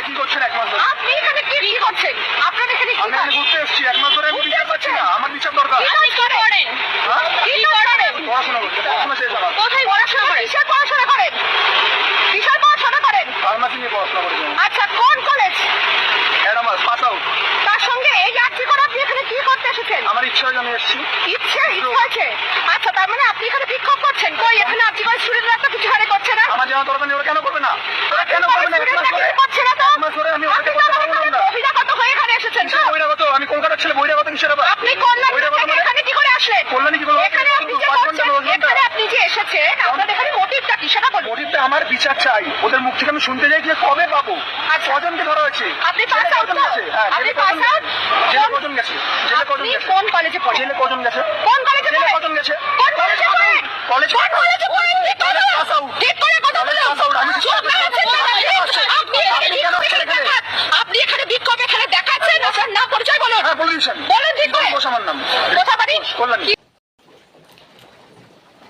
ভাই কি করছেন এক মাস ধরে? আপনি এখানে কি করছেন? আপনারা এখানে কি আমি এখানে ঘুরতে এসেছি, এক মাস ধরে আমি বিচার পাচ্ছি না, আমার বিচার দরকার। আপনি কি করেন? হ্যাঁ? কি করেন? পড়াশোনা করছি, পড়াশোনা শেষ আমার। কোথায় পড়াশোনা করেন? কিসের পড়াশোনা করেন? কিসের পড়াশোনা করেন? ফার্মাসি নিয়ে পড়াশোনা করেছি। আচ্ছা, কোন কলেজ? Adamas pass out. তার সঙ্গে এই আর্জি করা আপনি এখানে কি করতে এসেছেন? আমার ইচ্ছা হয়ে আমি এসেছি। ইচ্ছা আছে। আচ্ছা, তার মানে আপনি এখানে বিক্ষোভ করছেন। কই এখানে আর্জি করে স্টুডেন্টরা তো কিছু হারে করছে না? আমার জানা দরকার নেই, ওরা কেন করবে না? ওরা কেন করবে না? এক মাস ধরে করছে না তো? এক মাস ধরে আমি ওটা করতে পারবো না। আমরা বহিরাগত হয়ে এখানে এসেছেন তো? বহিরাগত, আমি কলকাতার ছেলে, বহিরাগত কিসের আবার? আপনি কল্যাণ বহিরাগত থেকে মানে? এখানে কি করে আসলেন? কল্যাণী কি করবো? এখানে আপনি যে করছেন, এখানে আপনি যে এসেছেন, আপনার এখানে মোটিভটা কি সেটা বলুন। মোটিভটা আমার বিচার চাই। ওদের মুখ থেকে আমি শুনতে চাই যে কবে পাবো। আচ্ছা। কজনকে ধরা হয়েছে? আপনি পাস আউট তো? আপনি পাস আউট? জেলে কজন গেছে? জেলে কজন আপনি গেছে? কোন কলেজে পড়েন? জেলে কজন গেছে? কোন কলেজে জেলে পড়েন? কজন গেছে? কোন কলেজে পড়েন? কলেজ কোন কলেজে পড়েন? College pass out. ঠিক করে কথা বলুন। Pass out. আমি চুপ করে আছেন না? আপনি এখানে বিক্ষোভ এখানে দেখাচ্ছেন, আপনার নাম পরিচয় বলুন। হ্যাঁ বলুন স্যার। বলেন ঠিক করে। বস আমার নাম। কোথা বাড়ি? কল্যাণী।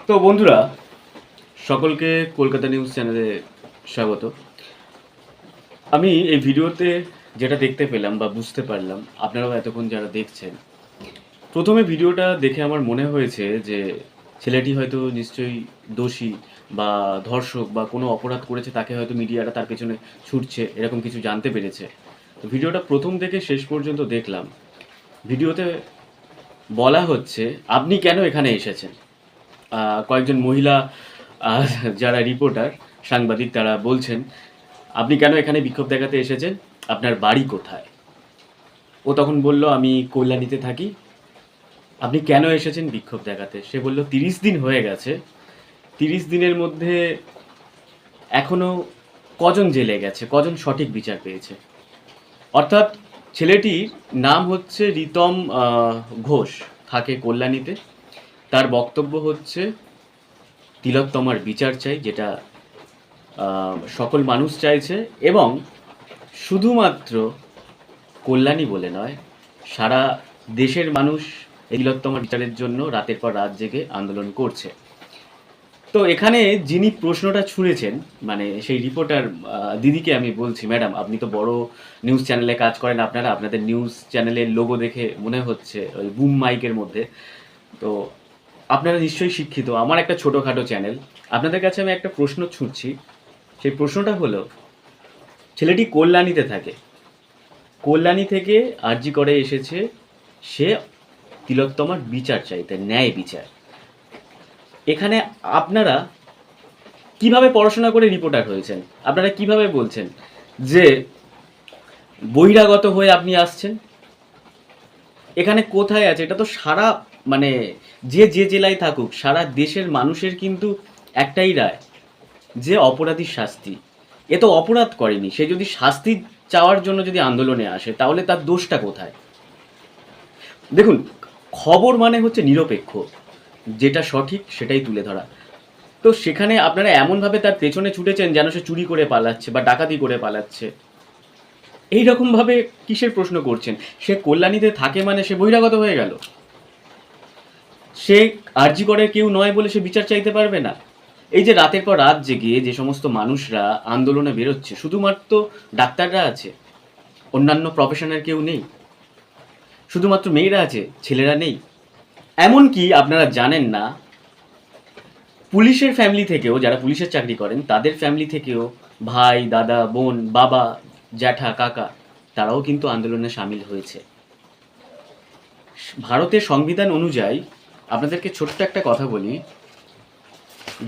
তো বন্ধুরা, সকলকে কলকাতা নিউজ চ্যানেলে স্বাগত। আমি এই ভিডিওতে যেটা দেখতে পেলাম বা বুঝতে পারলাম, আপনারাও এতক্ষণ যারা দেখছেন, প্রথমে ভিডিওটা দেখে আমার মনে হয়েছে যে ছেলেটি হয়তো নিশ্চয়ই দোষী বা ধর্ষক বা কোনো অপরাধ করেছে, তাকে হয়তো মিডিয়াটা তার পেছনে ছুটছে, এরকম কিছু জানতে পেরেছে। তো ভিডিওটা প্রথম থেকে শেষ পর্যন্ত দেখলাম। ভিডিওতে বলা হচ্ছে আপনি কেন এখানে এসেছেন। কয়েকজন মহিলা যারা রিপোর্টার, সাংবাদিক, তারা বলছেন আপনি কেন এখানে বিক্ষোভ দেখাতে এসেছেন, আপনার বাড়ি কোথায়? ও তখন বলল আমি কল্যাণীতে থাকি। আপনি কেন এসেছেন বিক্ষোভ দেখাতে? সে বলল 30 দিন হয়ে গেছে, 30 দিনের মধ্যে এখনও কজন জেলে গেছে, কজন সঠিক বিচার পেয়েছে? অর্থাৎ ছেলেটির নাম হচ্ছে রিতম ঘোষ, থাকে কল্যাণীতে। তার বক্তব্য হচ্ছে তিলোত্তমার বিচার চাই, যেটা সকল মানুষ চাইছে, এবং শুধুমাত্র কল্যাণী বলে নয়, সারা দেশের মানুষ এই তিলোত্তমার বিচারের জন্য রাতের পর রাত জেগে আন্দোলন করছে। তো এখানে যিনি প্রশ্নটা ছুঁড়েছেন, মানে সেই রিপোর্টার দিদিকে আমি বলছি, ম্যাডাম আপনি তো বড় নিউজ চ্যানেলে কাজ করেন, আপনাদের নিউজ চ্যানেলের লোগো দেখে মনে হচ্ছে ওই বুম মাইকের মধ্যে, তো আপনারা নিশ্চয়ই শিক্ষিত, আমার একটা ছোটোখাটো চ্যানেল, আপনাদের কাছে আমি একটা প্রশ্ন ছুঁড়ছি। সেই প্রশ্নটা হলো, ছেলেটি কল্যাণীতে থাকে, কল্যাণী থেকে আরজি করে এসেছে, সে তিলোত্তমার বিচার চাইতে, ন্যায় বিচার। এখানে আপনারা কিভাবে পড়াশোনা করে রিপোর্টার হয়েছেন? আপনারা কিভাবে বলছেন যে বহিরাগত হয়ে আপনি আসছেন? এখানে কোথায় আছে? এটা তো সারা, মানে যে জেলায় থাকুক, সারা দেশের মানুষের কিন্তু একটাই রায় যে অপরাধীর শাস্তি। এ তো অপরাধ করেনি, সে যদি শাস্তি চাওয়ার জন্য যদি আন্দোলনে আসে, তাহলে তার দোষটা কোথায়? দেখুন, খবর মানে হচ্ছে নিরপেক্ষ, যেটা সঠিক সেটাই তুলে ধরা। তো সেখানে আপনারা এমনভাবে তার পেছনে ছুটেছেন যেন সে চুরি করে পালাচ্ছে বা ডাকাতি করে পালাচ্ছে। এই রকমভাবে কিসের প্রশ্ন করছেন? সে কল্যাণীতে থাকে মানে সে বহিরাগত হয়ে গেল? সে আরজি করে কেউ নয় বলে সে বিচার চাইতে পারবে না? এই যে রাতের পর রাত জেগে যে সমস্ত মানুষরা আন্দোলনে বেরোচ্ছে, শুধুমাত্র ডাক্তাররা আছে, অন্যান্য প্রফেশনের কেউ নেই? শুধুমাত্র মেয়েরা আছে, ছেলেরা নেই? এমনকি আপনারা জানেন না, পুলিশের ফ্যামিলি থেকেও, যারা পুলিশের চাকরি করেন তাদের ফ্যামিলি থেকেও ভাই, দাদা, বোন, বাবা, জ্যাঠা, কাকা, তারাও কিন্তু আন্দোলনে সামিল হয়েছে। ভারতের সংবিধান অনুযায়ী, আপনাদেরকে ছোট্ট একটা কথা বলি,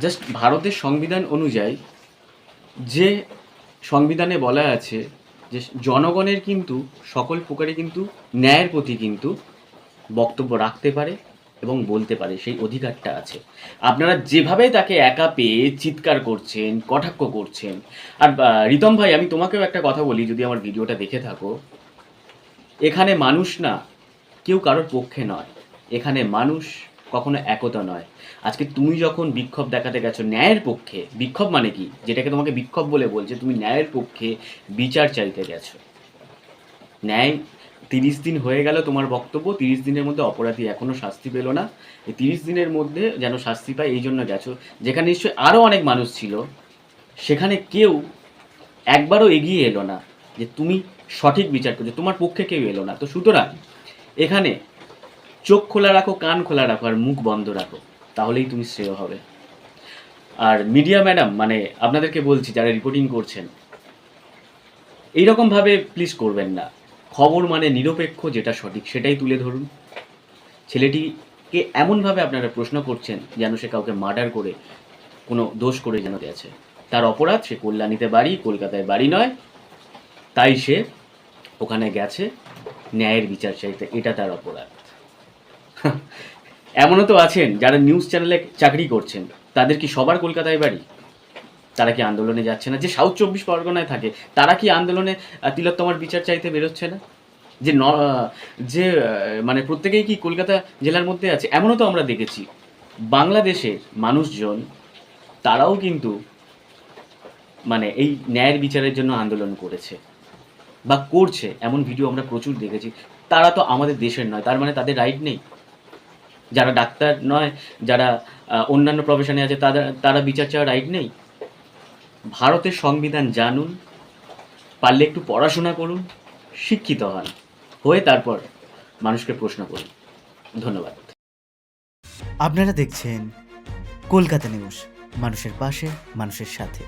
জাস্ট ভারতের সংবিধান অনুযায়ী যে সংবিধানে বলা আছে যে জনগণের কিন্তু সকল প্রকারে কিন্তু ন্যায়ের প্রতি কিন্তু বক্তব্য রাখতে পারে এবং বলতে পারে, সেই অধিকারটা আছে। আপনারা যেভাবে তাকে একা পেয়ে চিৎকার করছেন, কটাক্ষ করছেন। আর রিতম ভাই, আমি তোমাকেও একটা কথা বলি, যদি আমার ভিডিওটা দেখে থাকো, এখানে মানুষ না কেউ কারোর পক্ষে নয়, এখানে মানুষ কখনো একতা নয়। আজকে তুমি যখন বিক্ষোভ দেখাতে গেছো ন্যায়ের পক্ষে, বিক্ষোভ মানে কি, যেটাকে তোমাকে বিক্ষোভ বলে বলছে, তুমি ন্যায়ের পক্ষে বিচার চাইতে গেছো। ন্যায়, 30 দিন হয়ে গেল তোমার বক্তব্য, 30 দিনের মধ্যে অপরাধী এখনও শাস্তি পেল না, এই 30 দিনের মধ্যে যেন শাস্তি পায় এই জন্য গেছো। যেখানে নিশ্চয়ই আরও অনেক মানুষ ছিল, সেখানে কেউ একবারও এগিয়ে এলো না যে তুমি সঠিক বিচার করছো, তোমার পক্ষে কেউ এলো না। তো সুতরাং এখানে চোখ খোলা রাখো, কান খোলা রাখো, আর মুখ বন্ধ রাখো, তাহলেই তুমি শ্রেয় হবে। আর মিডিয়া ম্যাডাম, মানে আপনাদেরকে বলছি যারা রিপোর্টিং করছেন, এইরকমভাবে প্লিজ করবেন না। খবর মানে নিরপেক্ষ, যেটা সঠিক সেটাই তুলে ধরুন। ছেলেটিকে এমনভাবে আপনারা প্রশ্ন করছেন যেন সে কাউকে মার্ডার করে, কোনো দোষ করে যেন গেছে। তার অপরাধ, সে কল্যাণীতে বাড়ি, কলকাতায় বাড়ি নয়, তাই সে ওখানে গেছে ন্যায়ের বিচার চাইতে, এটা তার অপরাধ। এমনও তো আছেন যারা নিউজ চ্যানেলে চাকরি করছেন, তাদের কি সবার কলকাতায় বাড়ি? তারা কি আন্দোলনে যাচ্ছে না? যে সাউথ 24 পরগনায় থাকে, তারা কি আন্দোলনে তিলোত্তমার বিচার চাইতে বেরোচ্ছে না? যে যে মানে প্রত্যেকেই কি কলকাতা জেলার মধ্যে আছে? এমনও তো আমরা দেখেছি বাংলাদেশের মানুষজন, তারাও কিন্তু মানে এই ন্যায়ের বিচারের জন্য আন্দোলন করেছে বা করছে, এমন ভিডিও আমরা প্রচুর দেখেছি। তারা তো আমাদের দেশের নয়, তার মানে তাদের রাইট নেই? যারা ডাক্তার নয়, যারা অন্যান্য প্রফেশনে আছে, তারা বিচার চাওয়ার রাইট নেই? ভারতের সংবিধান জানুন, পারলে একটু পড়াশোনা করুন, শিক্ষিত হন, হয়ে তারপর মানুষকে প্রশ্ন করুন। ধন্যবাদ। আপনারা দেখছেন কলকাতা নিউজ, মানুষের পাশে, মানুষের সাথে।